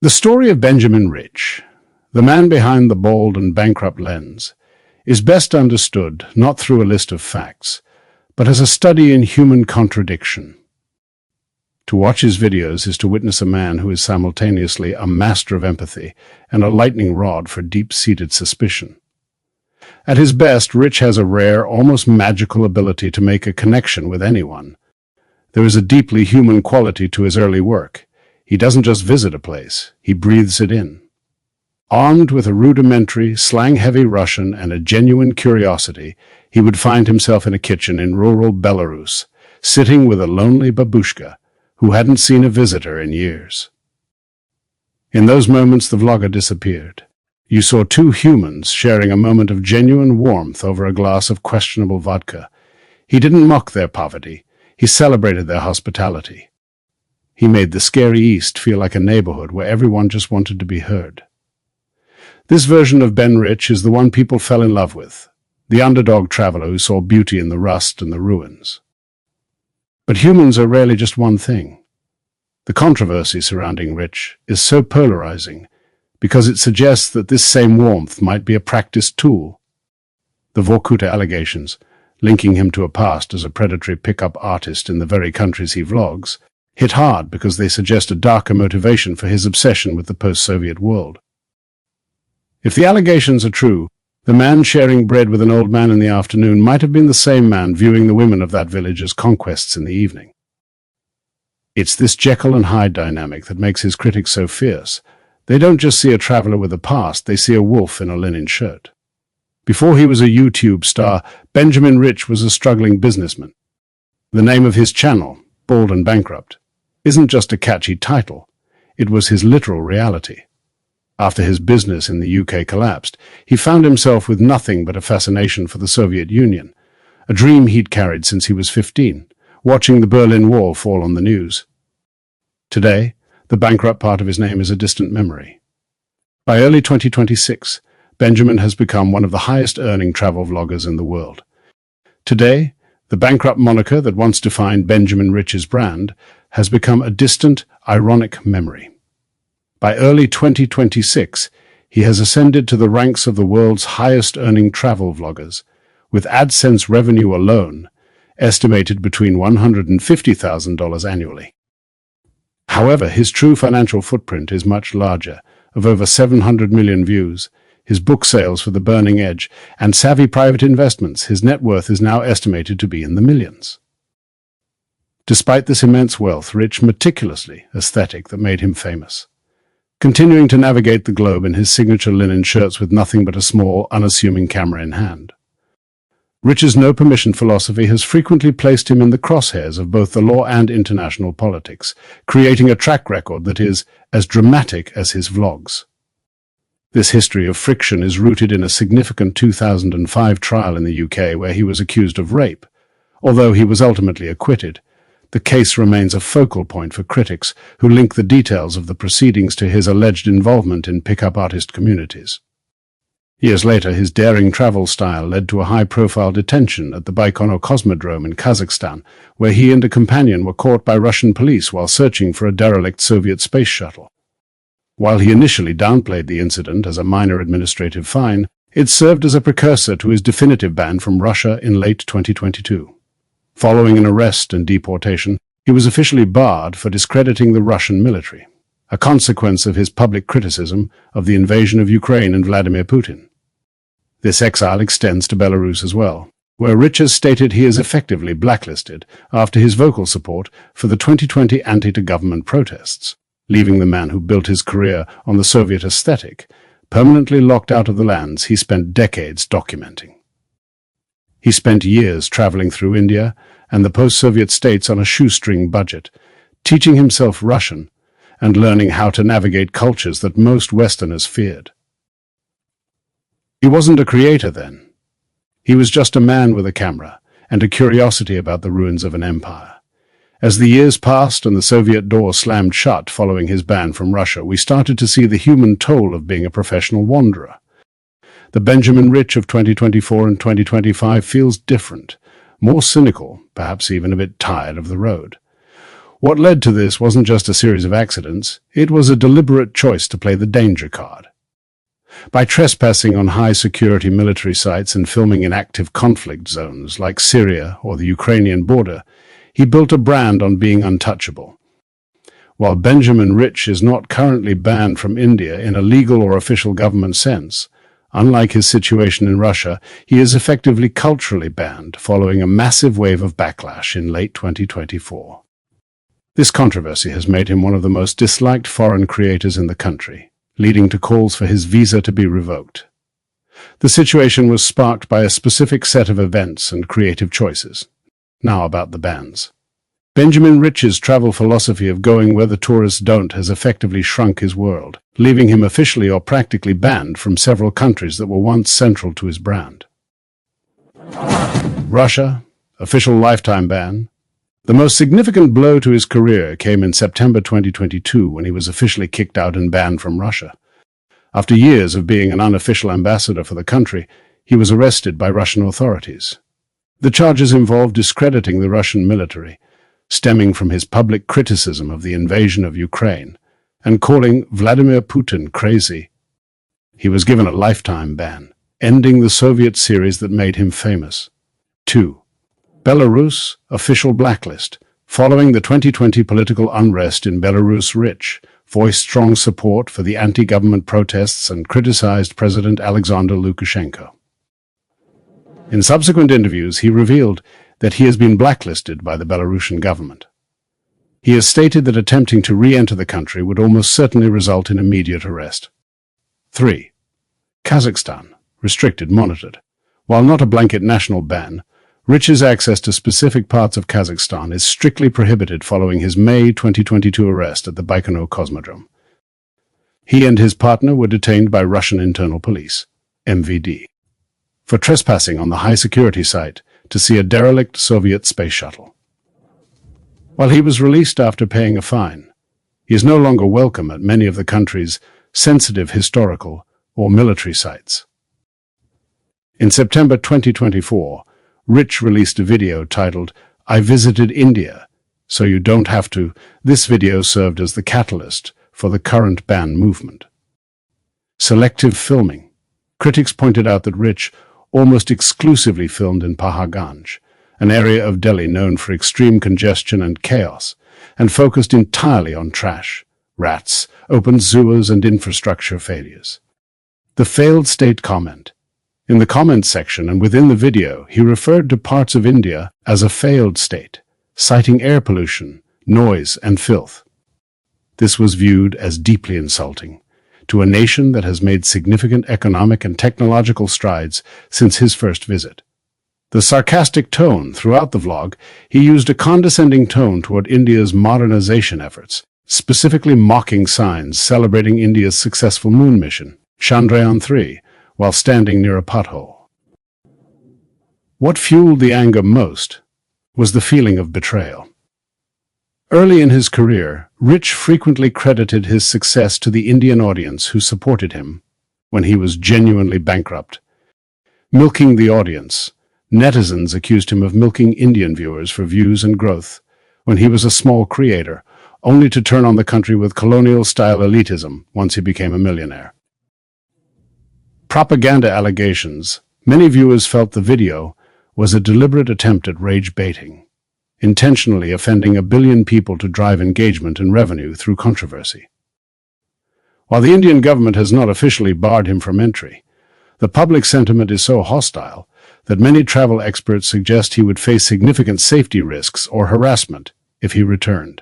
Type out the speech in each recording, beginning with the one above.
The story of Benjamin Rich, the man behind the bald and bankrupt lens, is best understood not through a list of facts, but as a study in human contradiction. To watch his videos is to witness a man who is simultaneously a master of empathy and a lightning rod for deep-seated suspicion. At his best, Rich has a rare, almost magical ability to make a connection with anyone. There is a deeply human quality to his early work. He doesn't just visit a place, he breathes it in. Armed with a rudimentary, slang-heavy Russian and a genuine curiosity, he would find himself in a kitchen in rural Belarus, sitting with a lonely babushka who hadn't seen a visitor in years. In those moments, the vlogger disappeared. You saw two humans sharing a moment of genuine warmth over a glass of questionable vodka. He didn't mock their poverty, he celebrated their hospitality. He made the scary East feel like a neighborhood where everyone just wanted to be heard. This version of Ben Rich is the one people fell in love with, the underdog traveler who saw beauty in the rust and the ruins. But humans are rarely just one thing. The controversy surrounding Rich is so polarizing because it suggests that this same warmth might be a practiced tool. The Vorkuta allegations, linking him to a past as a predatory pickup artist in the very countries he vlogs, hit hard because they suggest a darker motivation for his obsession with the post-Soviet world. If the allegations are true, the man sharing bread with an old man in the afternoon might have been the same man viewing the women of that village as conquests in the evening. It's this Jekyll and Hyde dynamic that makes his critics so fierce. They don't just see a traveler with a past, they see a wolf in a linen shirt. Before he was a YouTube star, Benjamin Rich was a struggling businessman. The name of his channel, Bald and Bankrupt, isn't just a catchy title, it was his literal reality. After his business in the UK collapsed, he found himself with nothing but a fascination for the Soviet Union, a dream he'd carried since he was 15, watching the Berlin Wall fall on the news. Today, the bankrupt part of his name is a distant memory. By early 2026, Benjamin has become one of the highest-earning travel vloggers in the world. Today, the bankrupt moniker that once defined Benjamin Rich's brand has become a distant, ironic memory. By early 2026, he has ascended to the ranks of the world's highest-earning travel vloggers, with AdSense revenue alone estimated between $150,000 annually. However, his true financial footprint is much larger, of over 700 million views. His book sales for The Burning Edge and savvy private investments, his net worth is now estimated to be in the millions. Despite this immense wealth, Rich meticulously aesthetic that made him famous. Continuing to navigate the globe in his signature linen shirts with nothing but a small, unassuming camera in hand. Rich's no-permission philosophy has frequently placed him in the crosshairs of both the law and international politics, creating a track record that is as dramatic as his vlogs. This history of friction is rooted in a significant 2005 trial in the UK where he was accused of rape. Although he was ultimately acquitted, the case remains a focal point for critics who link the details of the proceedings to his alleged involvement in pickup artist communities. Years later, his daring travel style led to a high-profile detention at the Baikonur Cosmodrome in Kazakhstan, where he and a companion were caught by Russian police while searching for a derelict Soviet space shuttle. While he initially downplayed the incident as a minor administrative fine, it served as a precursor to his definitive ban from Russia in late 2022. Following an arrest and deportation, he was officially barred for discrediting the Russian military, a consequence of his public criticism of the invasion of Ukraine and Vladimir Putin. This exile extends to Belarus as well, where Rich has stated he is effectively blacklisted after his vocal support for the 2020 anti-government protests, leaving the man who built his career on the Soviet aesthetic permanently locked out of the lands he spent decades documenting. He spent years traveling through India and the post-Soviet states on a shoestring budget, teaching himself Russian and learning how to navigate cultures that most Westerners feared. He wasn't a creator then. He was just a man with a camera and a curiosity about the ruins of an empire. As the years passed and the Soviet door slammed shut following his ban from Russia, we started to see the human toll of being a professional wanderer. The Benjamin Rich of 2024 and 2025 feels different, more cynical, perhaps even a bit tired of the road. What led to this wasn't just a series of accidents, it was a deliberate choice to play the danger card. By trespassing on high-security military sites and filming in active conflict zones like Syria or the Ukrainian border, he built a brand on being untouchable. While Benjamin Rich is not currently banned from India in a legal or official government sense, unlike his situation in Russia, he is effectively culturally banned following a massive wave of backlash in late 2024. This controversy has made him one of the most disliked foreign creators in the country, leading to calls for his visa to be revoked. The situation was sparked by a specific set of events and creative choices. Now about the bans. Benjamin Rich's travel philosophy of going where the tourists don't has effectively shrunk his world, leaving him officially or practically banned from several countries that were once central to his brand. Russia, official lifetime ban. The most significant blow to his career came in September 2022 when he was officially kicked out and banned from Russia. After years of being an unofficial ambassador for the country, he was arrested by Russian authorities. The charges involved discrediting the Russian military, stemming from his public criticism of the invasion of Ukraine, and calling Vladimir Putin crazy. He was given a lifetime ban, ending the Soviet series that made him famous. 2. Belarus, official blacklist. Following the 2020 political unrest in Belarus, Rich voiced strong support for the anti-government protests and criticized President Alexander Lukashenko. In subsequent interviews, he revealed that he has been blacklisted by the Belarusian government. He has stated that attempting to re-enter the country would almost certainly result in immediate arrest. 3. Kazakhstan, restricted, monitored. While not a blanket national ban, Rich's access to specific parts of Kazakhstan is strictly prohibited following his May 2022 arrest at the Baikonur Cosmodrome. He and his partner were detained by Russian Internal Police, MVD, for trespassing on the high-security site to see a derelict Soviet space shuttle. While he was released after paying a fine, he is no longer welcome at many of the country's sensitive historical or military sites. In September 2024, Rich released a video titled, "I Visited India, So You Don't Have to." This video served as the catalyst for the current ban movement. Selective filming. Critics pointed out that Rich almost exclusively filmed in Paharganj, an area of Delhi known for extreme congestion and chaos, and focused entirely on trash, rats, open sewers, and infrastructure failures. The failed state comment. In the comments section and within the video, he referred to parts of India as a failed state, citing air pollution, noise, and filth. This was viewed as deeply insulting to a nation that has made significant economic and technological strides since his first visit. The sarcastic tone throughout the vlog, he used a condescending tone toward India's modernization efforts, specifically mocking signs celebrating India's successful moon mission, Chandrayaan-3, while standing near a pothole. What fueled the anger most was the feeling of betrayal. Early in his career, Rich frequently credited his success to the Indian audience who supported him when he was genuinely bankrupt. Milking the audience, netizens accused him of milking Indian viewers for views and growth when he was a small creator, only to turn on the country with colonial-style elitism once he became a millionaire. Propaganda allegations. Many viewers felt the video was a deliberate attempt at rage baiting, intentionally offending 1 billion people to drive engagement and revenue through controversy. While the Indian government has not officially barred him from entry, the public sentiment is so hostile that many travel experts suggest he would face significant safety risks or harassment if he returned.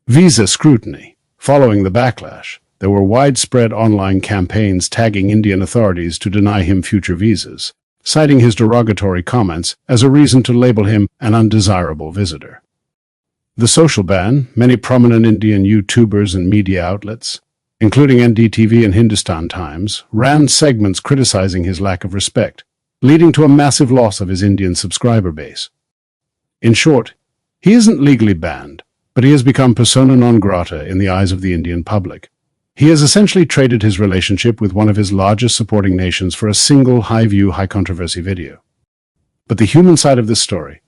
Visa scrutiny. Following the backlash, there were widespread online campaigns tagging Indian authorities to deny him future visas, citing his derogatory comments as a reason to label him an undesirable visitor. The social ban. Many prominent Indian YouTubers and media outlets, including NDTV and Hindustan Times, ran segments criticizing his lack of respect, leading to a massive loss of his Indian subscriber base. In short, he isn't legally banned, but he has become persona non grata in the eyes of the Indian public. He has essentially traded his relationship with one of his largest supporting nations for a single high-view, high-controversy video. But the human side of this story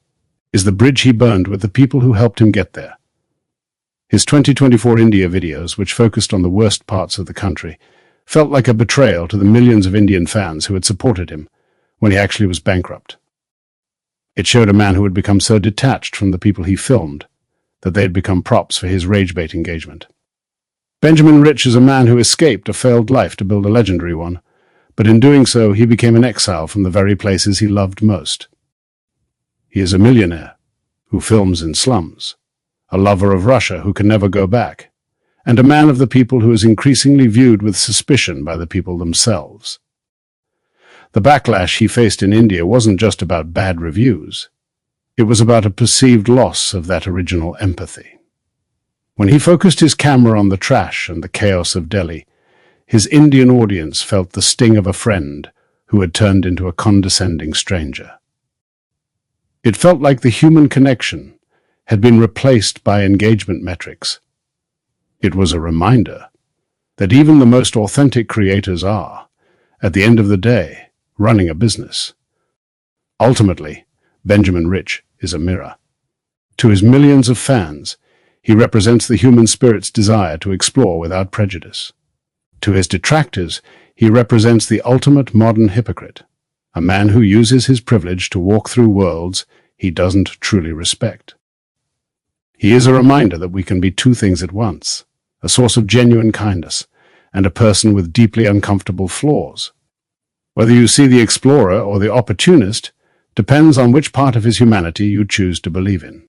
is the bridge he burned with the people who helped him get there. His 2024 India videos, which focused on the worst parts of the country, felt like a betrayal to the millions of Indian fans who had supported him when he actually was bankrupt. It showed a man who had become so detached from the people he filmed that they had become props for his rage-bait engagement. Benjamin Rich is a man who escaped a failed life to build a legendary one, but in doing so he became an exile from the very places he loved most. He is a millionaire who films in slums, a lover of Russia who can never go back, and a man of the people who is increasingly viewed with suspicion by the people themselves. The backlash he faced in India wasn't just about bad reviews. It was about a perceived loss of that original empathy. When he focused his camera on the trash and the chaos of Delhi, his Indian audience felt the sting of a friend who had turned into a condescending stranger. It felt like the human connection had been replaced by engagement metrics. It was a reminder that even the most authentic creators are, at the end of the day, running a business. Ultimately, Benjamin Rich is a mirror. To his millions of fans, he represents the human spirit's desire to explore without prejudice. To his detractors, he represents the ultimate modern hypocrite, a man who uses his privilege to walk through worlds he doesn't truly respect. He is a reminder that we can be two things at once, a source of genuine kindness and a person with deeply uncomfortable flaws. Whether you see the explorer or the opportunist depends on which part of his humanity you choose to believe in.